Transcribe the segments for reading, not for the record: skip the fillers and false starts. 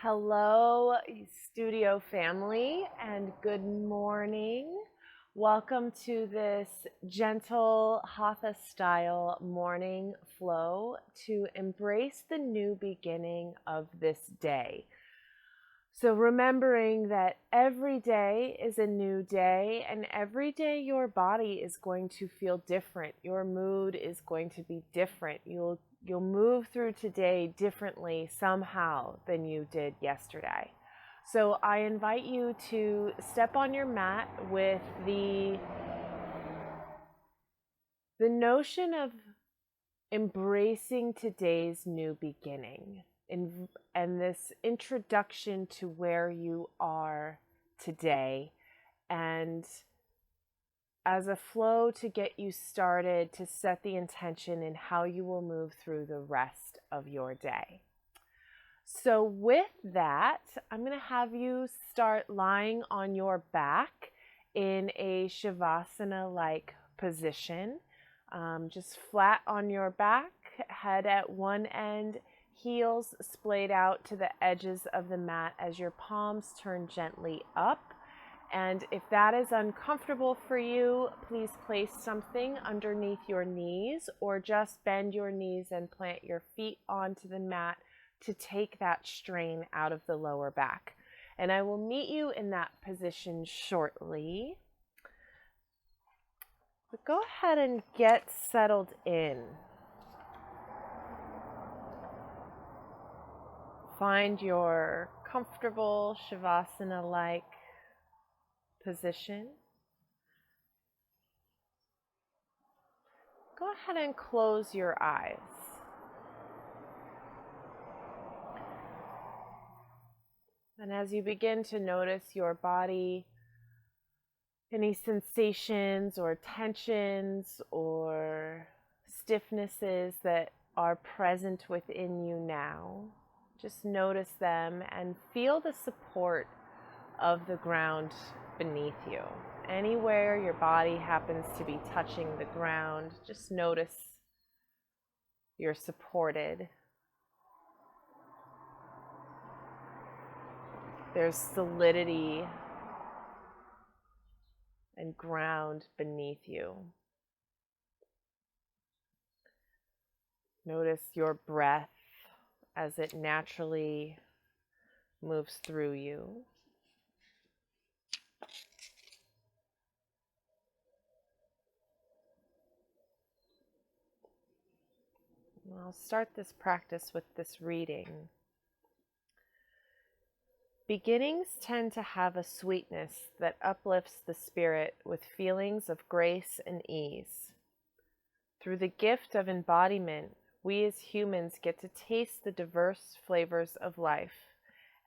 Hello, studio family, and good morning. Welcome to this gentle Hatha style morning flow to embrace the new beginning of this day. So, remembering that every day is a new day, and every day your body is going to feel different. Your mood is going to be different. You'll move through today differently somehow than you did yesterday. So, I invite you to step on your mat with the notion of embracing today's new beginning and this introduction to where you are today, and as a flow to get you started to set the intention in how you will move through the rest of your day. So with that, I'm going to have you start lying on your back in a Shavasana-like position. Just flat on your back, head at one end, heels splayed out to the edges of the mat as your palms turn gently up. And if that is uncomfortable for you, please place something underneath your knees or just bend your knees and plant your feet onto the mat to take that strain out of the lower back. And I will meet you in that position shortly. But go ahead and get settled in. Find your comfortable Shavasana-like position. Go ahead and close your eyes. And as you begin to notice your body, any sensations or tensions or stiffnesses that are present within you now, just notice them and feel the support of the ground beneath you. Anywhere your body happens to be touching the ground, just notice you're supported. There's solidity and ground beneath you. Notice your breath as it naturally moves through you. I'll start this practice with this reading. Beginnings tend to have a sweetness that uplifts the spirit with feelings of grace and ease. Through the gift of embodiment, we as humans get to taste the diverse flavors of life,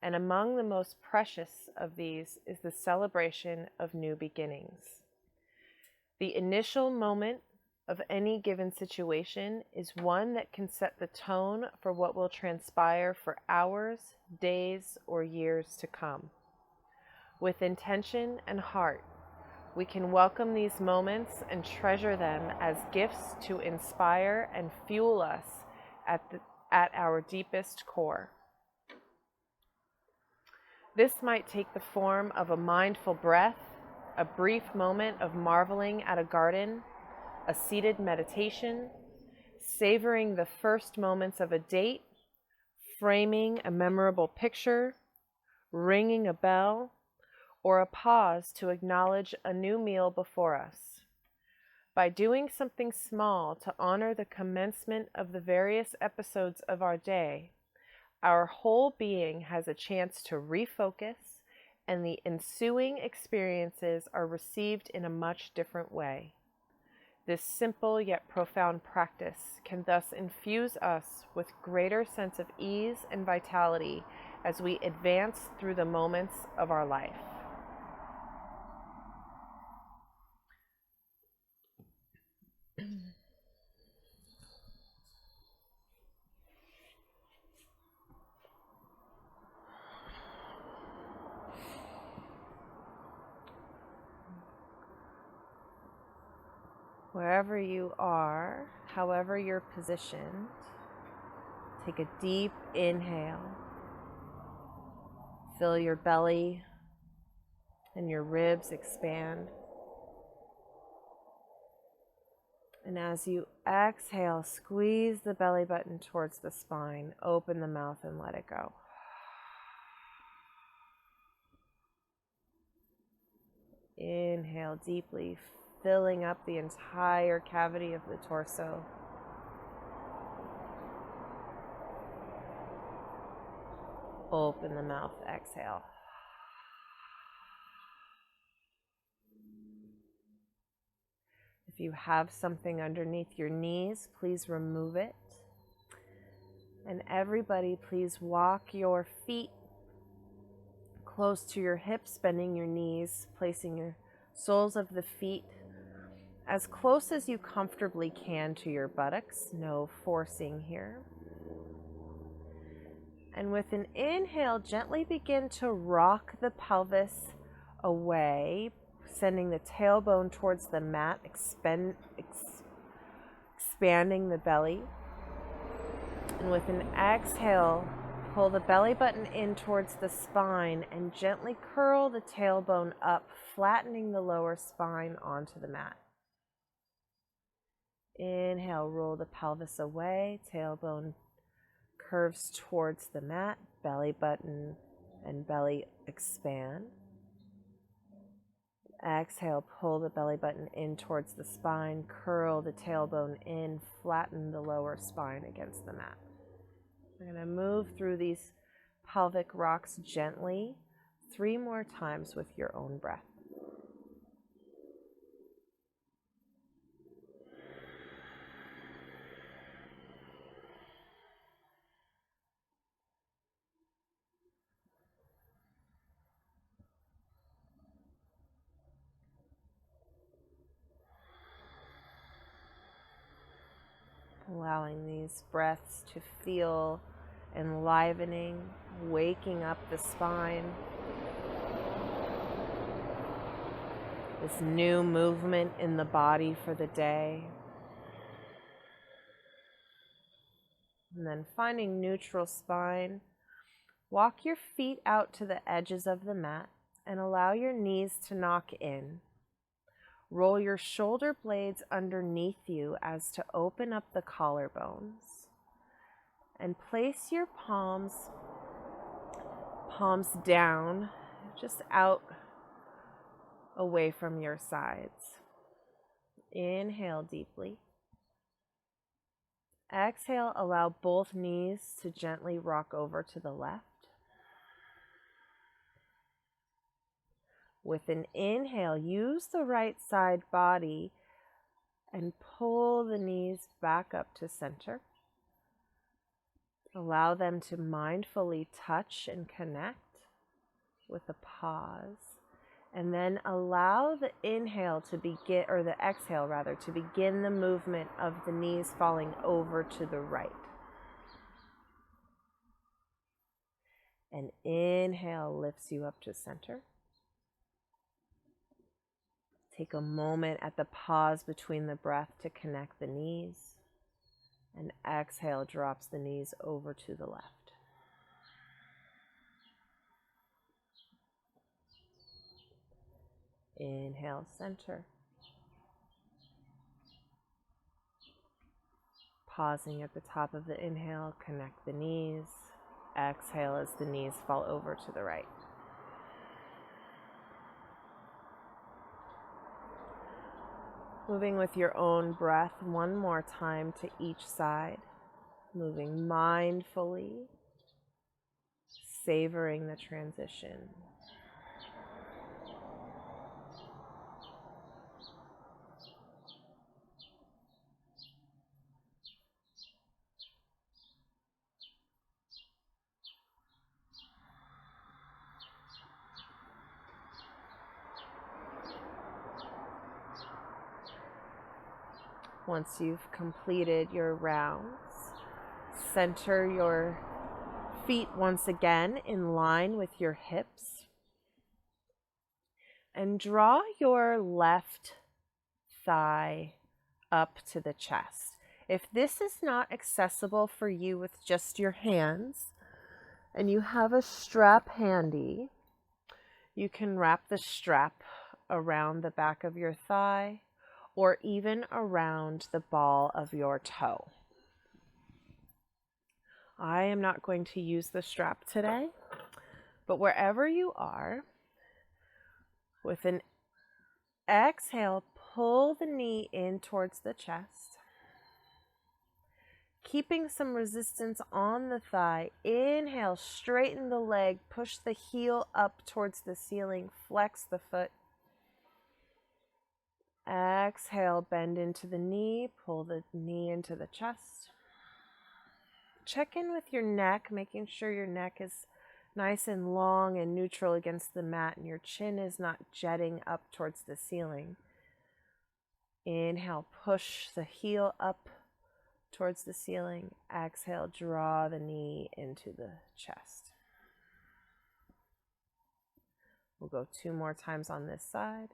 and among the most precious of these is the celebration of new beginnings. The initial moment of any given situation is one that can set the tone for what will transpire for hours, days, or years to come. With intention and heart, we can welcome these moments and treasure them as gifts to inspire and fuel us at our deepest core. This might take the form of a mindful breath, a brief moment of marveling at a garden, a seated meditation, savoring the first moments of a date, framing a memorable picture, ringing a bell, or a pause to acknowledge a new meal before us. By doing something small to honor the commencement of the various episodes of our day, our whole being has a chance to refocus, and the ensuing experiences are received in a much different way. This simple yet profound practice can thus infuse us with greater sense of ease and vitality as we advance through the moments of our life. Wherever you are, however you're positioned, take a deep inhale Fill your belly and your ribs expand. And as you exhale, squeeze the belly button towards the spine. Open the mouth and let it go. Inhale deeply, filling up the entire cavity of the torso. Open the mouth, exhale. If you have something underneath your knees, please remove it. And everybody, please walk your feet close to your hips, bending your knees, placing your soles of the feet as close as you comfortably can to your buttocks. No forcing here. And with an inhale, gently begin to rock the pelvis away, sending the tailbone towards the mat, expanding the belly. And with an exhale, pull the belly button in towards the spine and gently curl the tailbone up, flattening the lower spine onto the mat. Inhale, roll the pelvis away, tailbone curves towards the mat, belly button and belly expand. Exhale, pull the belly button in towards the spine, curl the tailbone in, flatten the lower spine against the mat. We're going to move through these pelvic rocks gently 3 more times with your own breath. Allowing these breaths to feel enlivening, waking up the spine. This new movement in the body for the day. And then finding neutral spine, walk your feet out to the edges of the mat and allow your knees to knock in. Roll your shoulder blades underneath you as to open up the collarbones. And place your palms down, just out away from your sides. Inhale deeply. Exhale, allow both knees to gently rock over to the left. With an inhale, use the right side body and pull the knees back up to center. Allow them to mindfully touch and connect with a pause. And then allow the inhale to begin, or the exhale rather, to begin the movement of the knees falling over to the right. And inhale lifts you up to center. Take a moment at the pause between the breath to connect the knees. And exhale drops the knees over to the left. Inhale, center. Pausing at the top of the inhale, connect the knees. Exhale as the knees fall over to the right. Moving with your own breath 1 more time to each side. Moving mindfully, savoring the transition. Once you've completed your rounds, center your feet once again in line with your hips. And draw your left thigh up to the chest. If this is not accessible for you with just your hands, and you have a strap handy, you can wrap the strap around the back of your thigh or even around the ball of your toe. I am not going to use the strap today, but wherever you are, with an exhale, pull the knee in towards the chest. Keeping some resistance on the thigh, inhale, straighten the leg, push the heel up towards the ceiling, flex the foot. Exhale, bend into the knee, pull the knee into the chest. Check in with your neck, making sure your neck is nice and long and neutral against the mat and your chin is not jetting up towards the ceiling. Inhale, push the heel up towards the ceiling. Exhale, draw the knee into the chest. We'll go 2 more times on this side.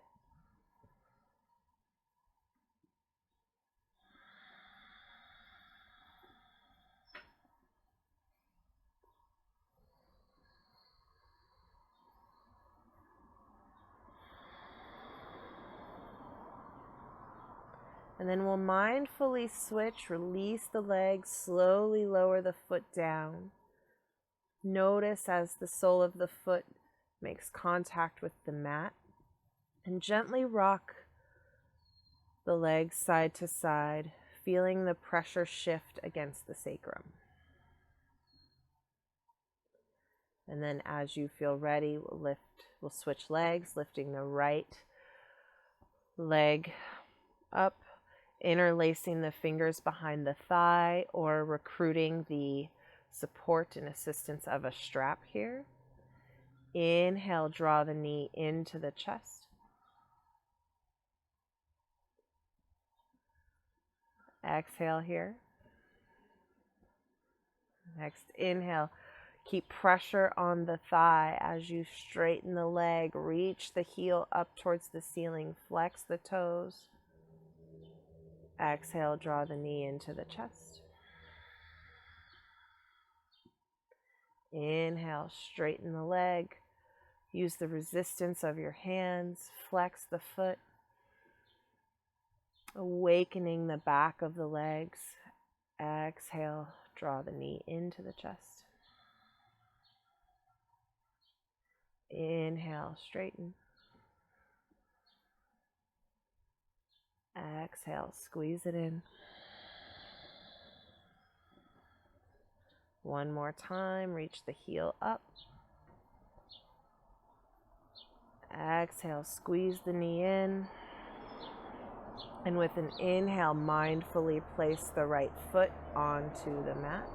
And then we'll mindfully switch, release the legs, slowly lower the foot down. Notice as the sole of the foot makes contact with the mat, and gently rock the legs side to side, feeling the pressure shift against the sacrum. And then as you feel ready, we'll switch legs, lifting the right leg up, interlacing the fingers behind the thigh or recruiting the support and assistance of a strap here. Inhale, draw the knee into the chest. Exhale here. Next, inhale. Keep pressure on the thigh as you straighten the leg. Reach the heel up towards the ceiling. Flex the toes. Exhale, draw the knee into the chest. Inhale, straighten the leg. Use the resistance of your hands. Flex the foot. Awakening the back of the legs. Exhale, draw the knee into the chest. Inhale, straighten. Exhale, squeeze it in. One more time, reach the heel up. Exhale, squeeze the knee in. And with an inhale, mindfully place the right foot onto the mat.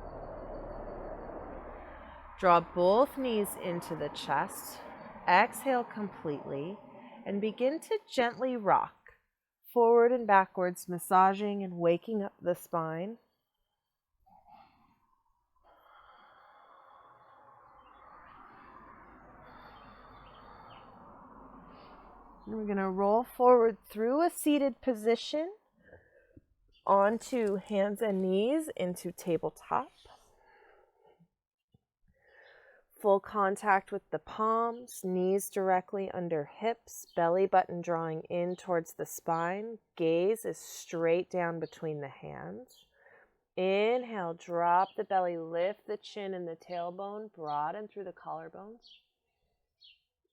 Draw both knees into the chest. Exhale completely and begin to gently rock forward and backwards, massaging and waking up the spine. And we're going to roll forward through a seated position onto hands and knees into tabletop. Full contact with the palms, knees directly under hips, belly button drawing in towards the spine. Gaze is straight down between the hands. Inhale, drop the belly, lift the chin and the tailbone, broaden through the collarbones.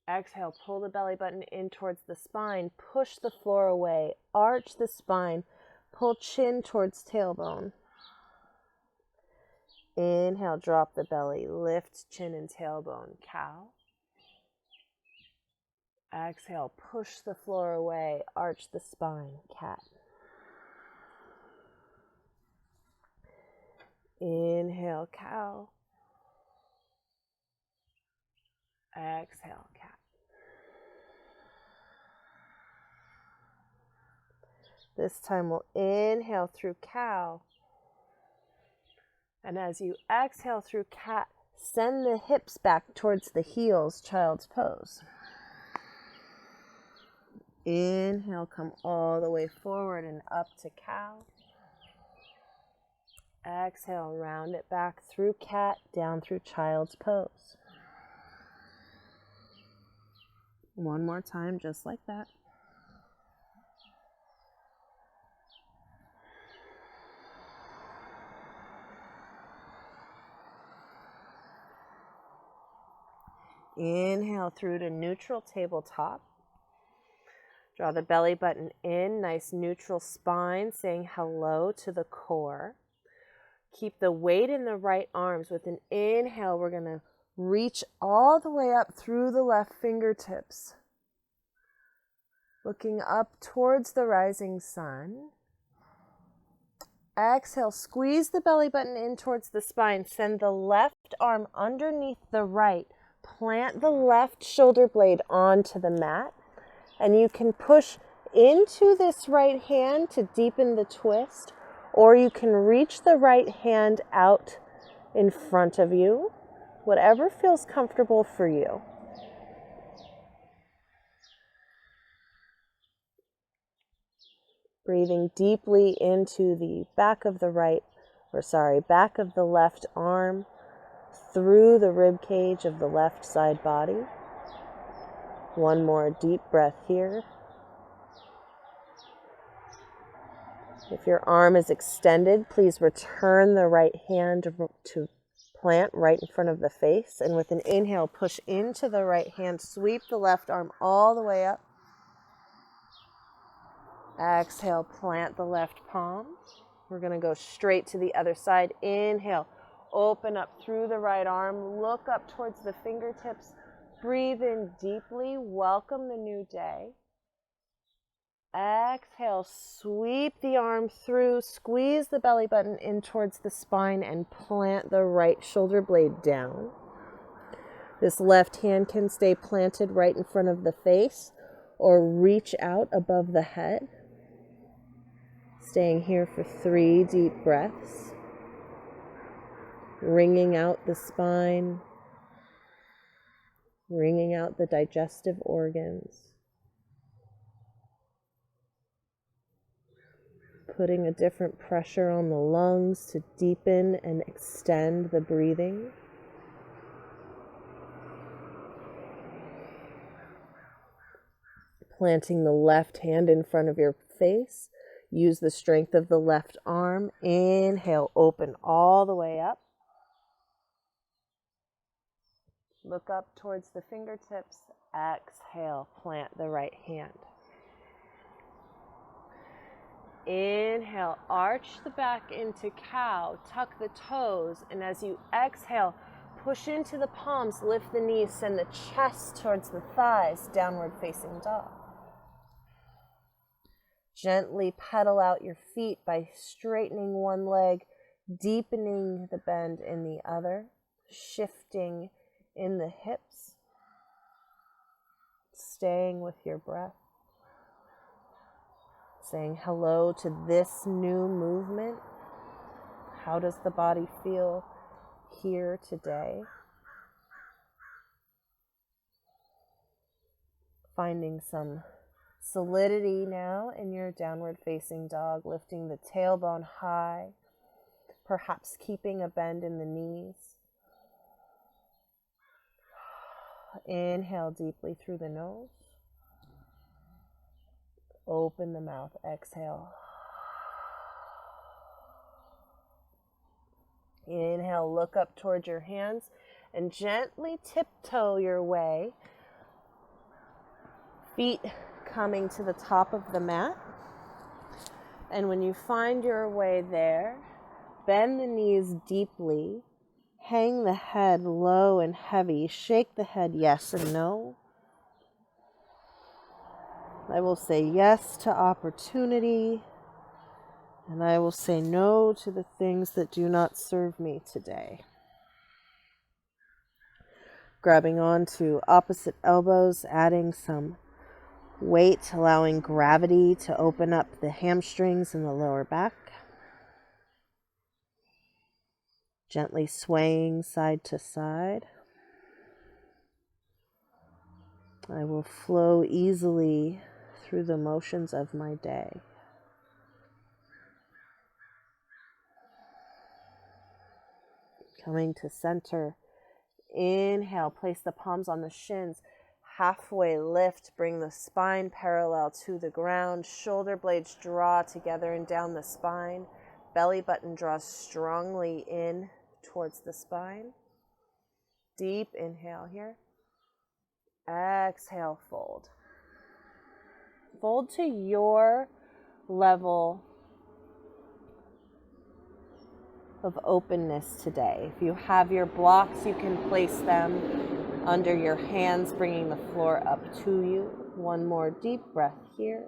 Exhale, pull the belly button in towards the spine, push the floor away, arch the spine, pull chin towards tailbone. Inhale, drop the belly, lift chin and tailbone, cow. Exhale, push the floor away, arch the spine, cat. Inhale, cow. Exhale, cat. This time we'll inhale through cow. And as you exhale through cat, send the hips back towards the heels, child's pose. Inhale, come all the way forward and up to cow. Exhale, round it back through cat, down through child's pose. One more time, just like that. Inhale through to neutral tabletop. Draw the belly button in, nice neutral spine, saying hello to the core. Keep the weight in the right arms. With an inhale, we're going to reach all the way up through the left fingertips. Looking up towards the rising sun. Exhale, squeeze the belly button in towards the spine. Send the left arm underneath the right. Plant the left shoulder blade onto the mat. And you can push into this right hand to deepen the twist, or you can reach the right hand out in front of you, whatever feels comfortable for you. Breathing deeply into the back of the back of the left arm, through the rib cage of the left side body. One more deep breath here. If your arm is extended, please return the right hand to plant right in front of the face. And with an inhale, push into the right hand, sweep the left arm all the way up. Exhale, plant the left palm. We're going to go straight to the other side. Inhale, open up through the right arm, look up towards the fingertips. Breathe in deeply, welcome the new day. Exhale, sweep the arm through, squeeze the belly button in towards the spine and plant the right shoulder blade down. This left hand can stay planted right in front of the face or reach out above the head. Staying here for 3 deep breaths. Wringing out the spine. Wringing out the digestive organs. Putting a different pressure on the lungs to deepen and extend the breathing. Planting the left hand in front of your face. Use the strength of the left arm. Inhale, open all the way up. Look up towards the fingertips. Exhale, plant the right hand. Inhale, arch the back into cow, tuck the toes, and as you exhale, push into the palms, lift the knees, send the chest towards the thighs, downward facing dog. Gently pedal out your feet by straightening one leg, deepening the bend in the other, shifting in the hips, staying with your breath. Saying hello to this new movement. How does the body feel here today? Finding some solidity now in your downward facing dog, lifting the tailbone high, perhaps keeping a bend in the knees. Inhale deeply through the nose. Open the mouth, exhale. Inhale, look up towards your hands and gently tiptoe your way. Feet coming to the top of the mat. And when you find your way there, bend the knees deeply. Hang the head low and heavy. Shake the head yes and no. I will say yes to opportunity, and I will say no to the things that do not serve me today. Grabbing onto opposite elbows, adding some weight, allowing gravity to open up the hamstrings and the lower back. Gently swaying side to side. I will flow easily through the motions of my day. Coming to center. Inhale, place the palms on the shins. Halfway lift, bring the spine parallel to the ground. Shoulder blades draw together and down the spine. Belly button draws strongly in towards the spine. Deep inhale here. Exhale, fold. Fold to your level of openness today. If you have your blocks, you can place them under your hands, bringing the floor up to you. One more deep breath here.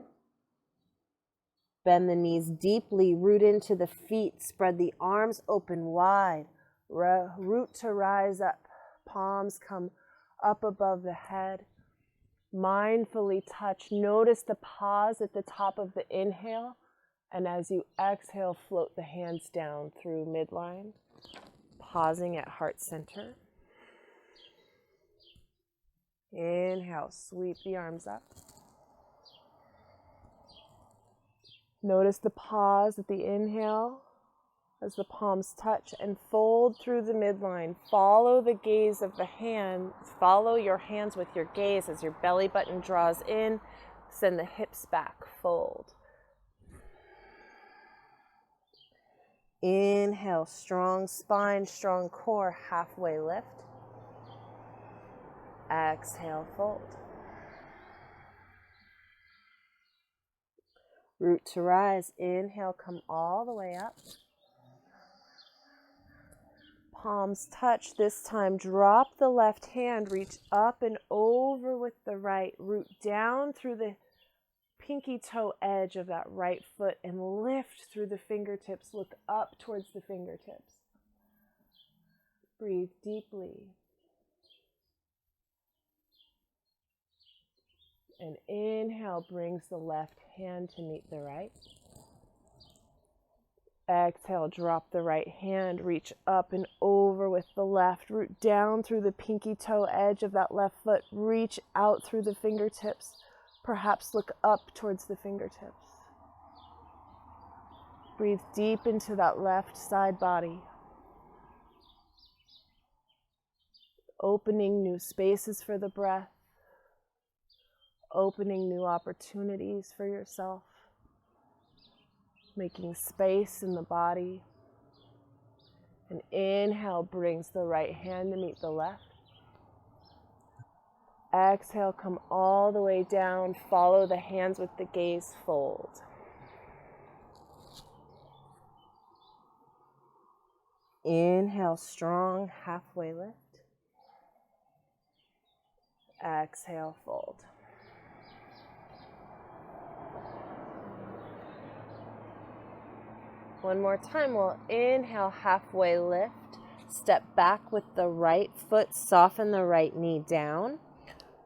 Bend the knees deeply, root into the feet, spread the arms open wide. Root to rise up, palms come up above the head. Mindfully touch. Notice the pause at the top of the inhale. And as you exhale, float the hands down through midline, pausing at heart center. Inhale, sweep the arms up. Notice the pause at the inhale as the palms touch, and fold through the midline. Follow the gaze of the hands. Follow your hands with your gaze as your belly button draws in. Send the hips back, fold. Inhale, strong spine, strong core, halfway lift. Exhale, fold. Root to rise. Inhale, come all the way up. Palms touch. This time, drop the left hand, reach up and over with the right. Root down through the pinky toe edge of that right foot and lift through the fingertips. Look up towards the fingertips. Breathe deeply. And inhale brings the left hand to meet the right. Exhale, drop the right hand, reach up and over with the left. Root down through the pinky toe edge of that left foot. Reach out through the fingertips. Perhaps look up towards the fingertips. Breathe deep into that left side body. Opening new spaces for the breath. Opening new opportunities for yourself. Making space in the body. And inhale brings the right hand to meet the left. Exhale, come all the way down. Follow the hands with the gaze, fold. Inhale, strong, halfway lift. Exhale, fold. One more time, we'll inhale, halfway lift. Step back with the right foot, soften the right knee down.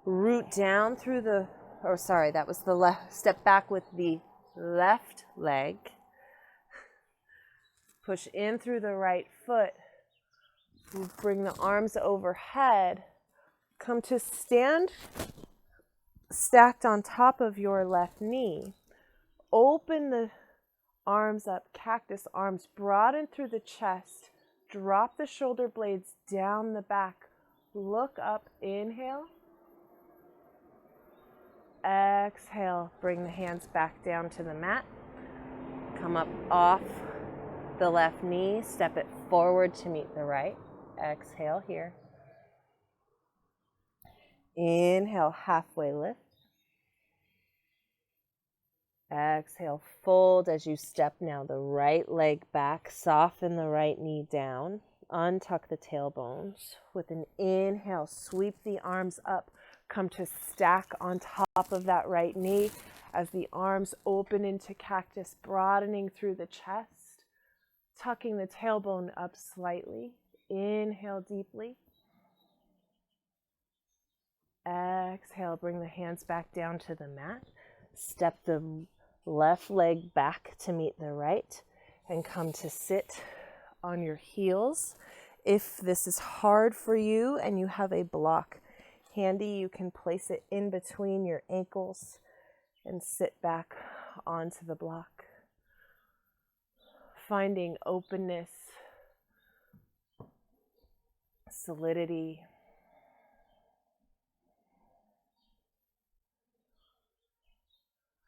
Root down through that was the left. Step back with the left leg. Push in through the right foot. Bring the arms overhead. Come to stand stacked on top of your left knee. Open the arms up, cactus arms, broaden through the chest. Drop the shoulder blades down the back. Look up, inhale. Exhale, bring the hands back down to the mat. Come up off the left knee, step it forward to meet the right. Exhale here. Inhale, halfway lift. Exhale, fold as you step now the right leg back, soften the right knee down, untuck the tailbones. With an inhale, sweep the arms up, come to stack on top of that right knee as the arms open into cactus, broadening through the chest, tucking the tailbone up slightly. Inhale deeply. Exhale, bring the hands back down to the mat. Step the left leg back to meet the right and come to sit on your heels. If this is hard for you and you have a block handy, you can place it in between your ankles and sit back onto the block. Finding openness solidity.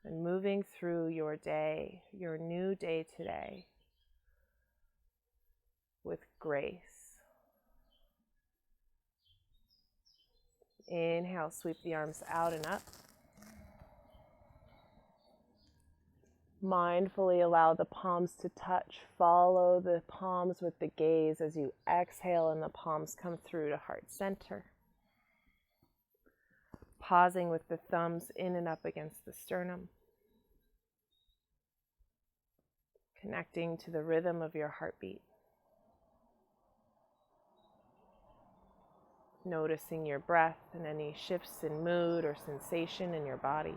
And moving through your day, your new day today, with grace. Inhale, sweep the arms out and up. Mindfully allow the palms to touch. Follow the palms with the gaze as you exhale and the palms come through to heart center. Pausing with the thumbs in and up against the sternum. Connecting to the rhythm of your heartbeat. Noticing your breath and any shifts in mood or sensation in your body.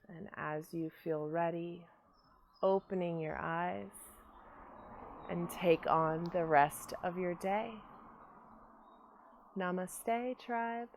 And as you feel ready, opening your eyes and take on the rest of your day. Namaste, tribe.